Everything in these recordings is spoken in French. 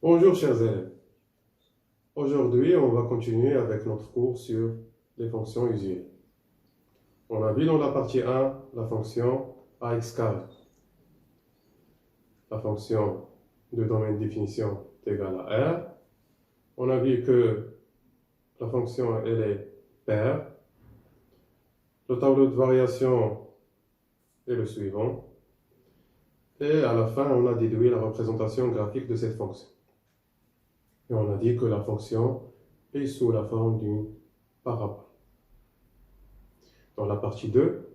Bonjour chers élèves. Aujourd'hui, on va continuer avec notre cours sur les fonctions usuelles. On a vu dans la partie 1 la fonction ax carré. La fonction de domaine de définition est égale à R. On a vu que la fonction elle est paire. Le tableau de variation est le suivant. Et à la fin, on a déduit la représentation graphique de cette fonction. Et on a dit que la fonction est sous la forme d'une parabole. Dans la partie 2,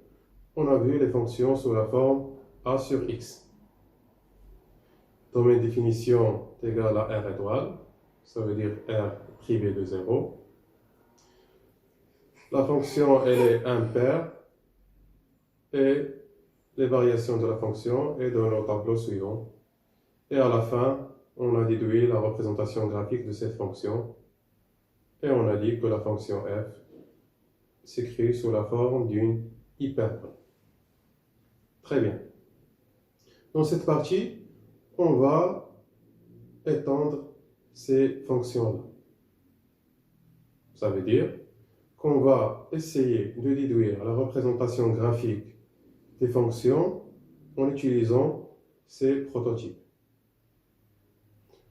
on a vu les fonctions sous la forme a sur x. Domaine de définition est égal à R étoile, ça veut dire R privé de 0. La fonction elle est impaire et les variations de la fonction est dans le tableau suivant. Et à la fin, on a déduit la représentation graphique de cette fonction et on a dit que la fonction f s'écrit sous la forme d'une hyperbole. Très bien. Dans cette partie, on va étendre ces fonctions-là. Ça veut dire qu'on va essayer de déduire la représentation graphique des fonctions en utilisant ces prototypes.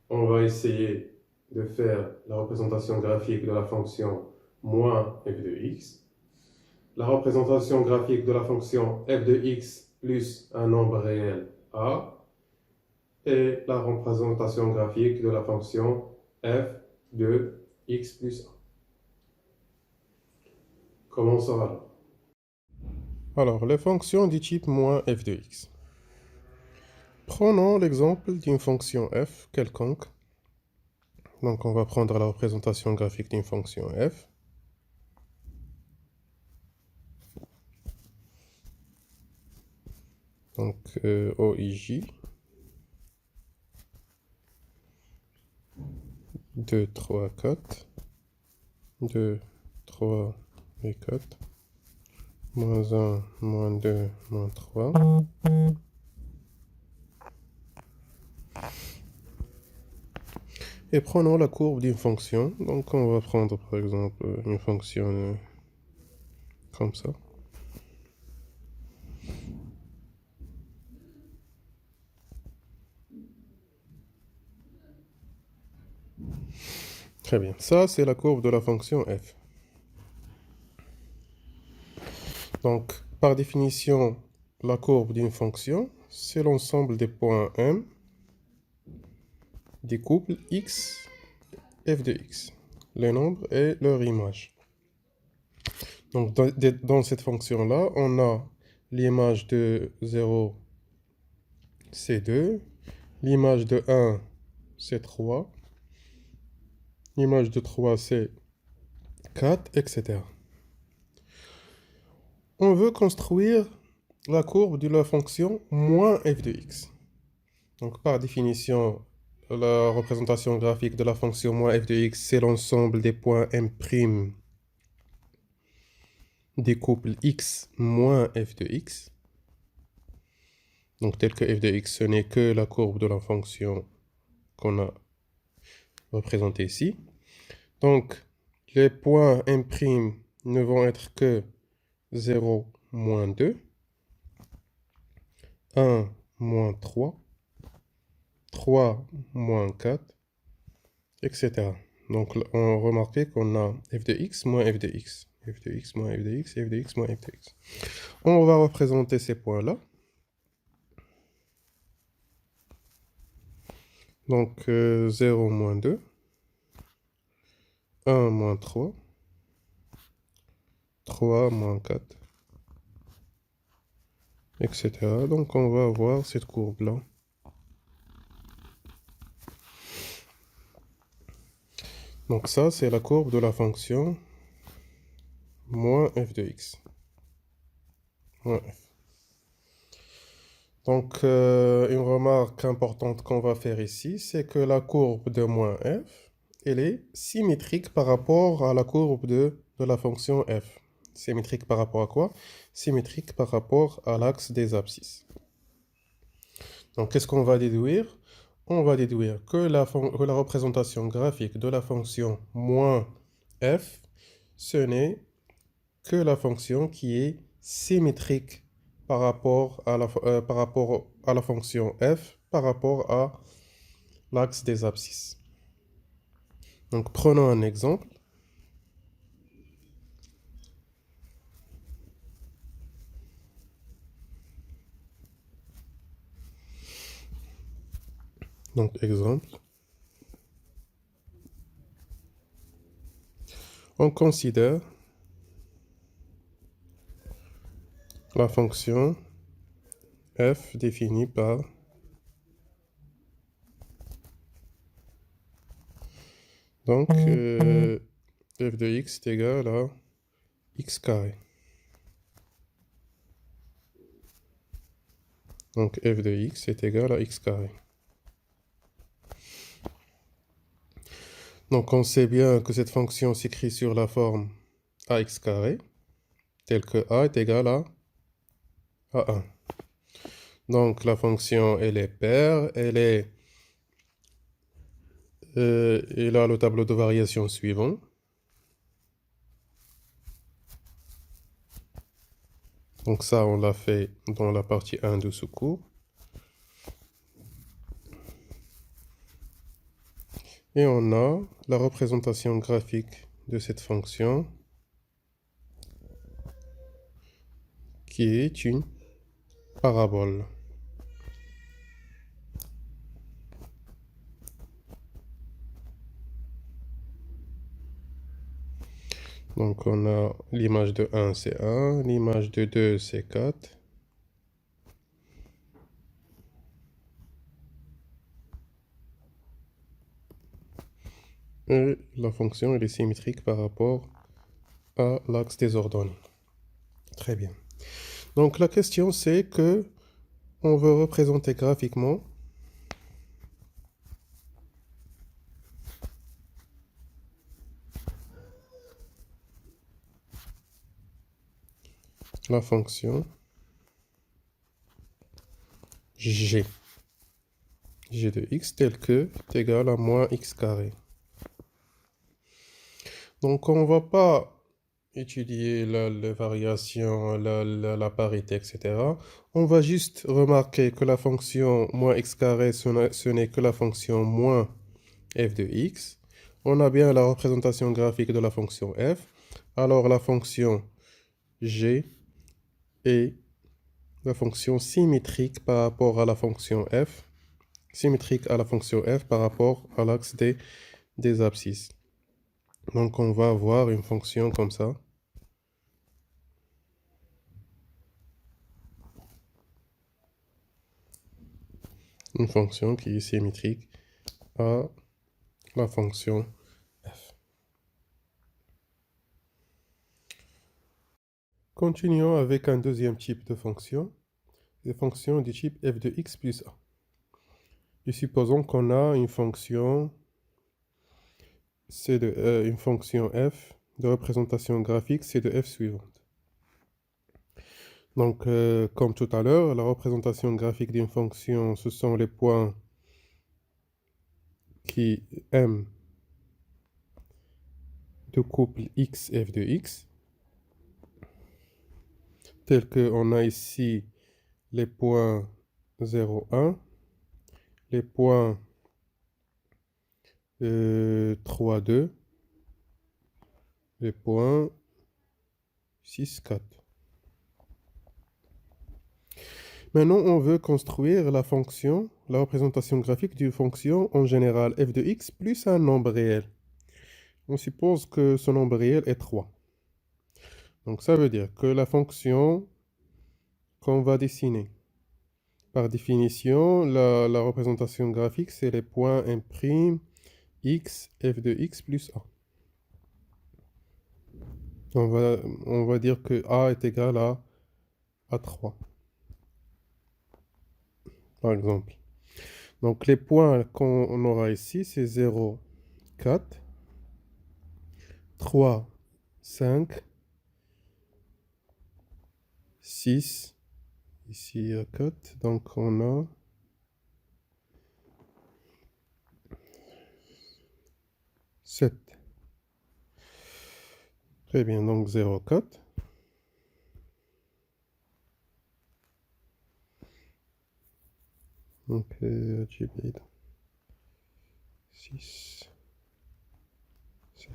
On va essayer de faire la représentation graphique de la fonction moins f de x, la représentation graphique de la fonction f de x plus un nombre réel a, et la représentation graphique de la fonction f de x plus 1. Commençons alors. Alors, les fonctions du type moins f de x. Prenons l'exemple d'une fonction f quelconque. Donc, on va prendre la représentation graphique d'une fonction f. Donc, OIJ. 2, 3, 4. 2, 3 et 4. Moins 1, moins 2, moins 3. Et prenons la courbe d'une fonction. Donc, on va prendre par exemple une fonction comme ça. Très bien. Ça, c'est la courbe de la fonction f. Donc, par définition, la courbe d'une fonction, c'est l'ensemble des points M des couples x, f de x, les nombres et leur image. Donc, dans cette fonction-là, on a l'image de 0, c'est 2, l'image de 1, c'est 3, l'image de 3, c'est 4, etc. On veut construire la courbe de la fonction moins f de x. Donc, par définition, la représentation graphique de la fonction moins f de x, c'est l'ensemble des points M' des couples x moins f de x. Donc, tel que f de x, ce n'est que la courbe de la fonction qu'on a représentée ici. Donc, les points M' ne vont être que 0, moins 2, 1, moins 3, 3, moins 4, etc. Donc, on remarque qu'on a f de x moins f de x, f de x moins f de x, f de x moins f de x. On va représenter ces points-là. Donc, 0 moins 2, 1 moins 3, 3 moins 4, etc. Donc, on va avoir cette courbe-là. Donc, ça, c'est la courbe de la fonction moins f de x. Moins f. Donc, une remarque importante qu'on va faire ici, c'est que la courbe de moins f, elle est symétrique par rapport à la courbe de la fonction f. Symétrique par rapport à quoi? Symétrique par rapport à l'axe des abscisses. Donc, qu'est-ce qu'on va déduire? on va déduire que la représentation graphique de la fonction moins f, ce n'est que la fonction qui est symétrique par rapport à la fonction f, par rapport à l'axe des abscisses. Donc prenons un exemple. Donc exemple. On considère la fonction f définie par donc f de x est égal à x carré. Donc f de x est égal à x carré. Donc on sait bien que cette fonction s'écrit sur la forme ax carré, telle que a est égal à 1. Donc la fonction, elle est paire, elle a le tableau de variation suivant. Donc ça, on l'a fait dans la partie 1 de ce cours. Et on a la représentation graphique de cette fonction qui est une parabole. Donc on a l'image de 1, c'est 1, l'image de 2, c'est 4. Et la fonction elle est symétrique par rapport à l'axe des ordonnées. Très bien. Donc la question c'est que on veut représenter graphiquement la fonction g de x tel que est égal à moins x carré. Donc on ne va pas étudier la variation, la parité, etc. On va juste remarquer que la fonction moins x carré, ce n'est que la fonction moins f de x. On a bien la représentation graphique de la fonction f. Alors la fonction g est la fonction symétrique par rapport à la fonction f, symétrique à la fonction f par rapport à l'axe des abscisses. Donc on va avoir une fonction comme ça. Une fonction qui est symétrique à la fonction f. Continuons avec un deuxième type de fonction, les fonctions du type f de x plus a. Et supposons qu'on a une fonction, une fonction f de représentation graphique, c'est de f suivante. Donc, comme tout à l'heure, la représentation graphique d'une fonction, ce sont les points qui m de couple x f de x, tel qu'on a ici les points 0, 1, les points 3, 2, les points 6, 4. Maintenant, on veut construire la fonction, la représentation graphique d'une fonction en général f de x plus un nombre réel. On suppose que ce nombre réel est 3. Donc ça veut dire que la fonction qu'on va dessiner, par définition, la représentation graphique, c'est les points m' x f de x plus a. On va dire que a est égal à 3, par exemple. Donc les points qu'on aura ici, c'est 0, 4, 3, 5, 6, ici il y a 4, donc on a 7. Très bien, donc 0,4. Donc, j'ai 6, 7.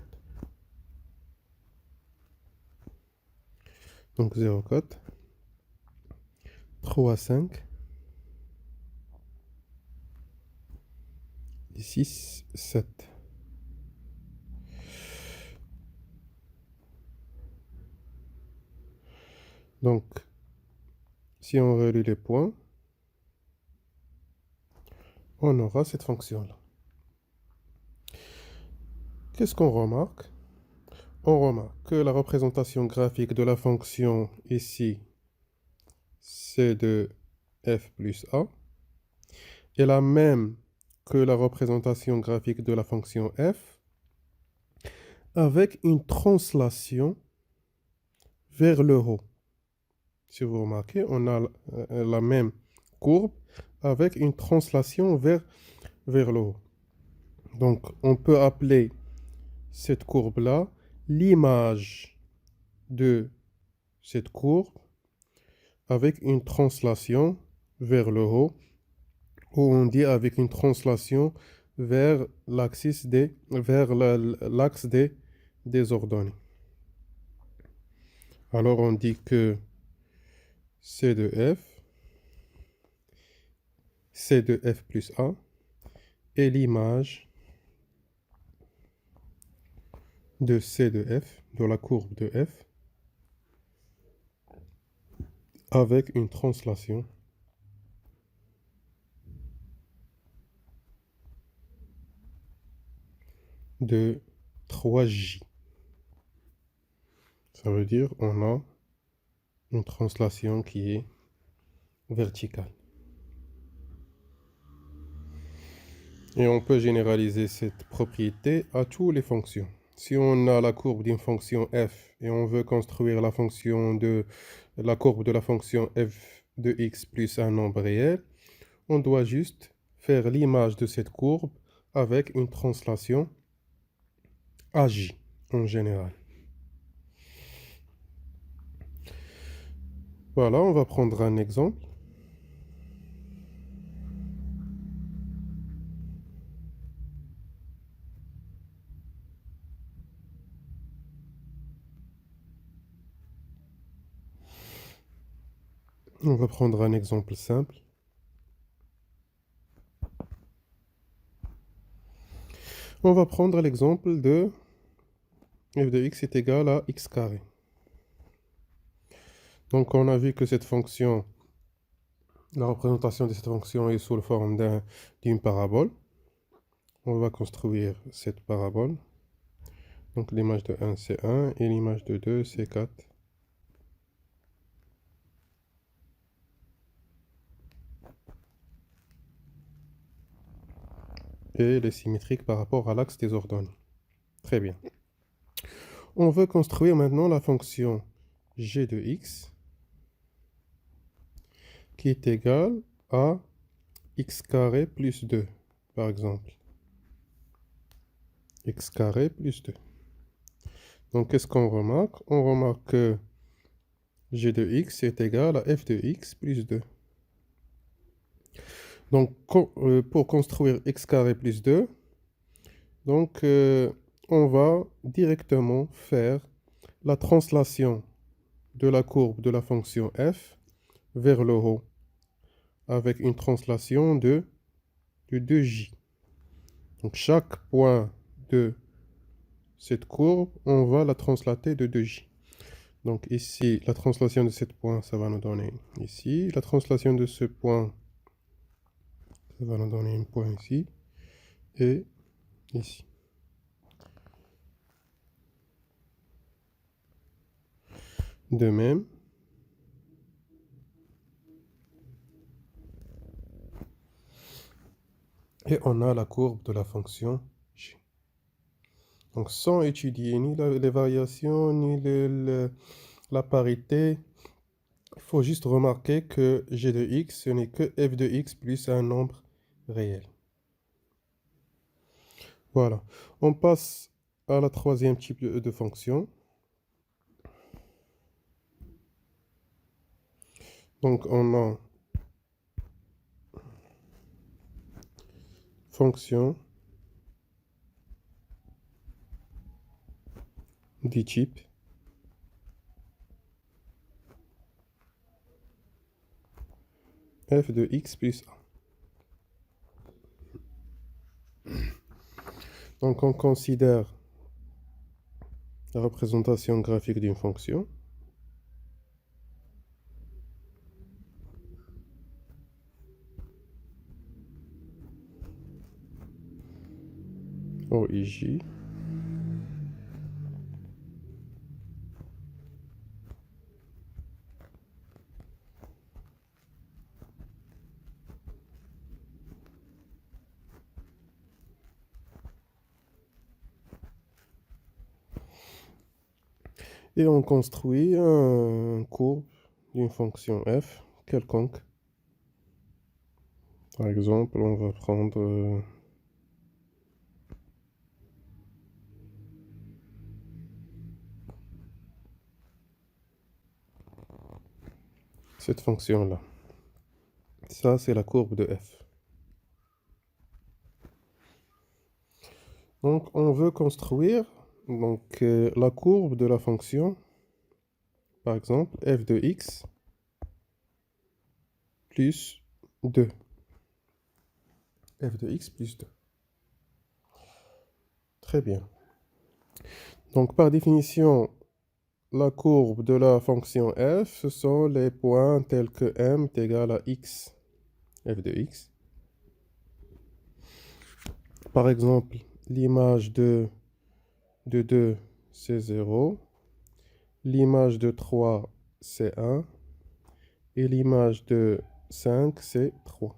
Donc 0,4. 3, 5. Et 6, 7. Donc, si on relie les points, on aura cette fonction-là. Qu'est-ce qu'on remarque? On remarque que la représentation graphique de la fonction ici, c'est de f plus a, est la même que la représentation graphique de la fonction f, avec une translation vers le haut. Si vous remarquez, on a la même courbe avec une translation vers le haut. Donc, on peut appeler cette courbe-là l'image de cette courbe avec une translation vers le haut, ou on dit avec une translation vers l'axe des ordonnées. Alors, on dit que C de f plus a est l'image de C de f, de la courbe de f, avec une translation de 3J. Ça veut dire on a une translation qui est verticale. Et on peut généraliser cette propriété à toutes les fonctions. Si on a la courbe d'une fonction f et on veut construire la courbe de la fonction f de x plus un nombre réel, on doit juste faire l'image de cette courbe avec une translation AJ en général. Voilà, on va prendre un exemple. On va prendre un exemple simple. On va prendre l'exemple de f de x est égal à x carré. Donc on a vu que cette fonction, la représentation de cette fonction est sous la forme d'une parabole. On va construire cette parabole. Donc l'image de 1 c'est 1 et l'image de 2 c'est 4. Et elle est symétrique par rapport à l'axe des ordonnées. Très bien. On veut construire maintenant la fonction g de x qui est égale à x carré plus 2, par exemple. X carré plus 2. Donc, qu'est-ce qu'on remarque? On remarque que g de x est égal à f de x plus 2. Donc, pour construire x carré plus 2, donc, on va directement faire la translation de la courbe de la fonction f vers le haut avec une translation de 2j. Donc, chaque point de cette courbe, on va la translater de 2j. Donc ici, la translation de ce point, ça va nous donner ici. La translation de ce point, ça va nous donner un point ici et ici. De même, et on a la courbe de la fonction g. Donc sans étudier ni les variations, ni la parité, il faut juste remarquer que g de x, ce n'est que f de x plus un nombre réel. Voilà. On passe à la troisième type de fonction. Donc, on a fonction du type f de x plus a. Donc, on considère la représentation graphique d'une fonction. OIJ. Et on construit un courbe d'une fonction f quelconque. Par exemple, on va prendre cette fonction-là. Ça, c'est la courbe de f. Donc, on veut construire la courbe de la fonction, par exemple, f de x plus 2. F de x plus 2. Très bien. Donc, par définition, la courbe de la fonction f, ce sont les points tels que m est égal à x, f de x. Par exemple, l'image de 2, c'est 0. L'image de 3, c'est 1. Et l'image de 5, c'est 3.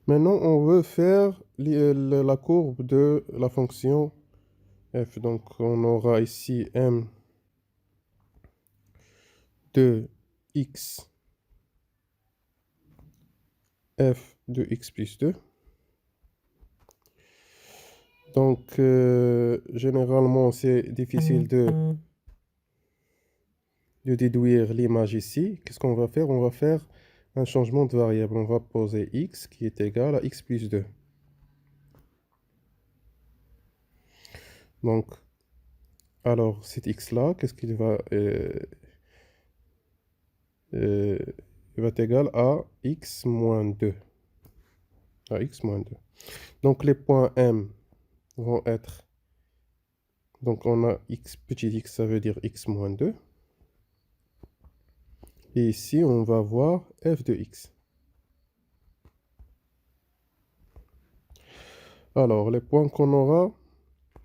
Maintenant, on veut faire la courbe de la fonction f. Donc, on aura ici m de x, f de x plus 2. Donc, généralement, c'est difficile de déduire l'image ici. Qu'est-ce qu'on va faire? On va faire un changement de variable. On va poser x qui est égal à x plus 2. Donc, alors, cet x-là, qu'est-ce qu'il va... il va être égal à x moins 2. À x moins 2. Donc, les points M vont être... Donc, on a x, petit x, ça veut dire x moins 2. Et ici, on va voir f de x. Alors, les points qu'on aura,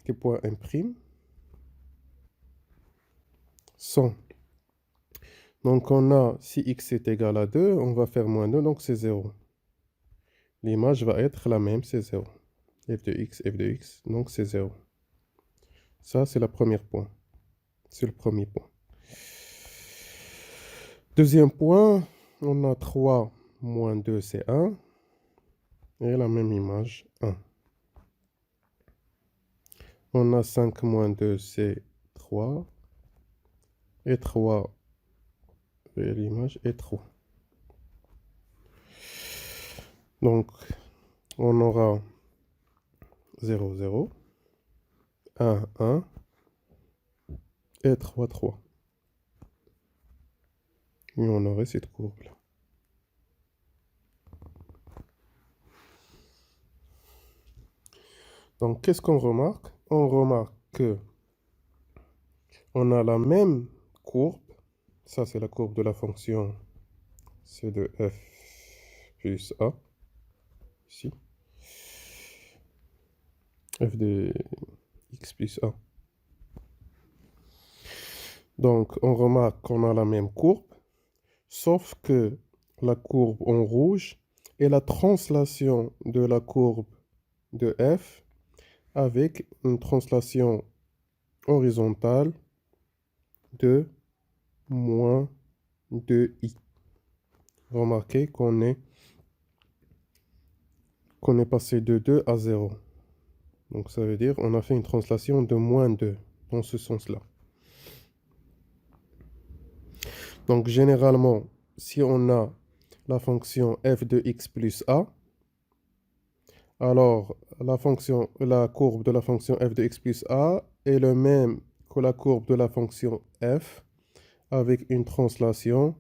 les points M', sont... Donc, on a, si x est égal à 2, on va faire moins 2, donc c'est 0. L'image va être la même, c'est 0. F de x, donc c'est 0. Ça, c'est le premier point. C'est le premier point. Deuxième point, on a 3 moins 2, c'est 1. Et la même image, 1. On a 5 moins 2, c'est 3. Et 3, et l'image est 3. Donc, on aura 0, 0, 1, 1 et 3, 3. Et on aurait cette courbe-là. Donc, qu'est-ce qu'on remarque? On remarque que on a la même courbe. Ça, c'est la courbe de la fonction C de f plus a. Ici. F de x plus a. Donc, on remarque qu'on a la même courbe, sauf que la courbe en rouge est la translation de la courbe de f avec une translation horizontale de moins 2i. Remarquez qu'on est qu'on est passé de 2 à 0. Donc ça veut dire on a fait une translation de moins 2 dans ce sens-là. Donc généralement, si on a la fonction f de x plus a, alors la courbe de la fonction f de x plus a est le même que la courbe de la fonction f avec une translation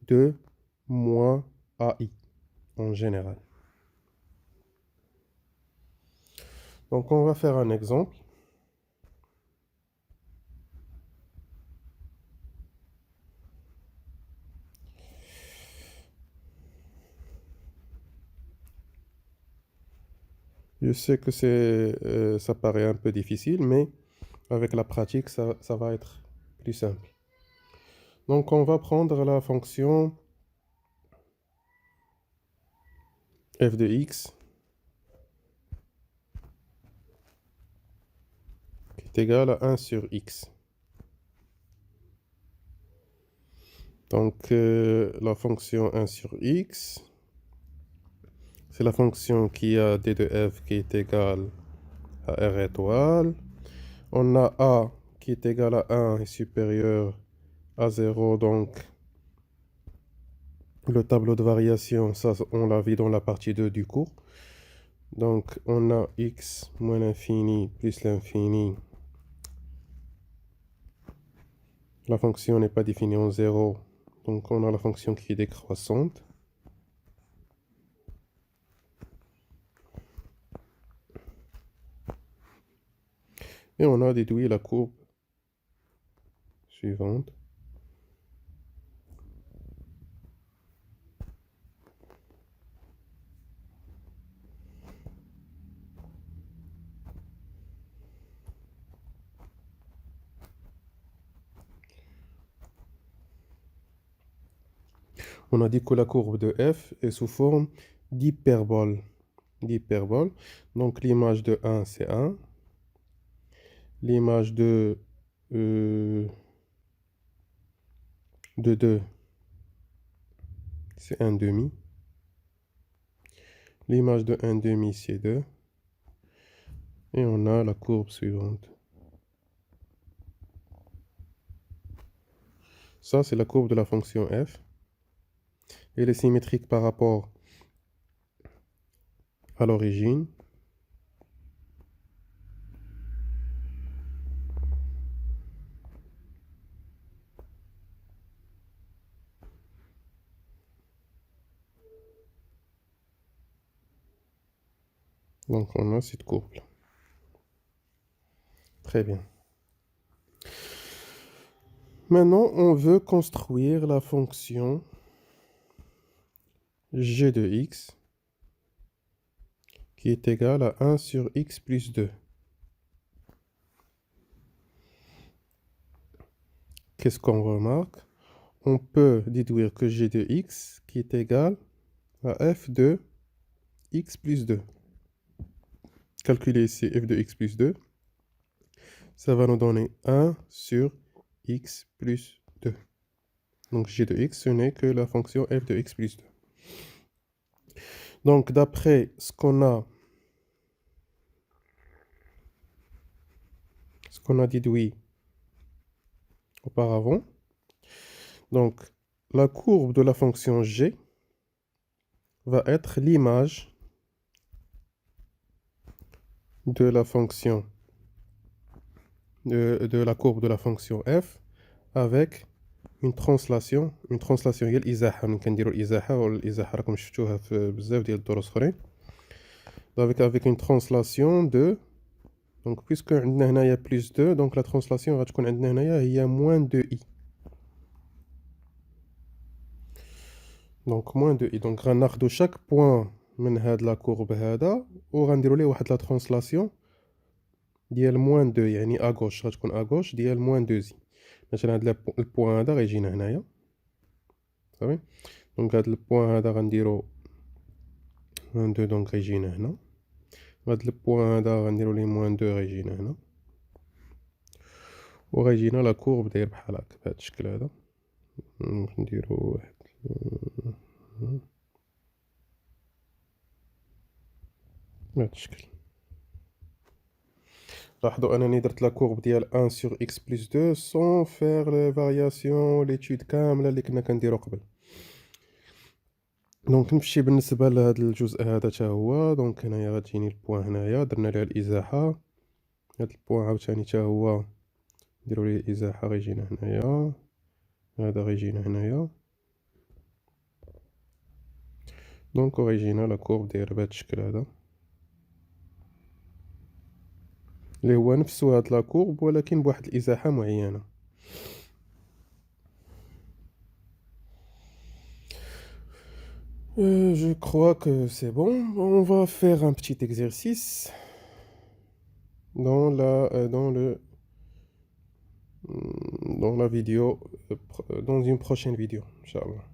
de moins ai en général. Donc on va faire un exemple. Je sais que ça paraît un peu difficile, mais avec la pratique, ça va être plus simple. Donc on va prendre la fonction f de x qui est égale à 1 sur x. Donc la fonction 1 sur x, c'est la fonction qui a d de f qui est égale à r étoile. On a a qui est égal à 1 et supérieur à 0, donc le tableau de variation, ça on l'a vu dans la partie 2 du cours. Donc on a x moins l'infini plus l'infini. La fonction n'est pas définie en 0, donc on a la fonction qui est décroissante. Et on a déduit la courbe suivante. On a dit que la courbe de f est sous forme d'hyperbole. Donc l'image de 1, c'est 1. L'image de 2, c'est 1 demi. L'image de 1 demi, c'est 2. Et on a la courbe suivante. Ça, c'est la courbe de la fonction f. Elle est symétrique par rapport à l'origine. Donc on a cette courbe-là. Très bien. Maintenant, on veut construire la fonction g de x qui est égale à 1 sur x plus 2. Qu'est-ce qu'on remarque? On peut déduire que g de x qui est égal à f de x plus 2. Calculer ici f de x plus 2. Ça va nous donner 1 sur x plus 2. Donc g de x, ce n'est que la fonction f de x plus 2. Donc d'après ce qu'on a déduit auparavant, donc la courbe de la fonction g va être l'image de la fonction de la courbe de la fonction f avec une translation هي الازاحه. ملي كنديروا الازاحه والازاحه راكم شفتوها في بزاف ديال الدروس اخرين. avec une translation de, donc puisque عندنا هنايا plus 2, donc la translation غتكون عندنا هنايا هي moins 2i. donc moins 2i. donc غناخذوا chaque point من هاد لا courbe هذا وغنديروا ليه واحد لا translation ديال moins 2, يعني à gauche غتكون à gauche ديال moins 2i. مثلا هاد البوان هذا غيجينا هنايا صافي. دونك هاد البوان هذا غنديرو 2 دونك غيجينا هنا. هاد البوان هذا غنديرو ليه موان 2 غيجينا هنا. وغيجينا لا كورب داير بحال هكا بهاد الشكل هذا. نديرو واحد بهذا الشكل. لاحظوا انني درت لا كورب ديال 1 sur x plus 2 sans faire les variations l'étude كامله اللي كنا كنديرو قبل. دونك نمشي بالنسبه لهذا الجزء هذا حتى هو. دونك هنايا غتجيني البوان، هنايا درنا ليه الازاحه. هذا البوان عاوتاني حتى هو نديرو ليه الازاحه، غيجينا هنايا، هذا غيجينا هنايا. دونك غيجينا لا كورب داير بهذا الشكل هذا اللي هو نفسو هاد لا كورب ولكن بواحد الازاحه معينه. Je crois que c'est bon. On va faire un petit exercice dans la vidéo, dans une prochaine vidéo, Inch'Allah.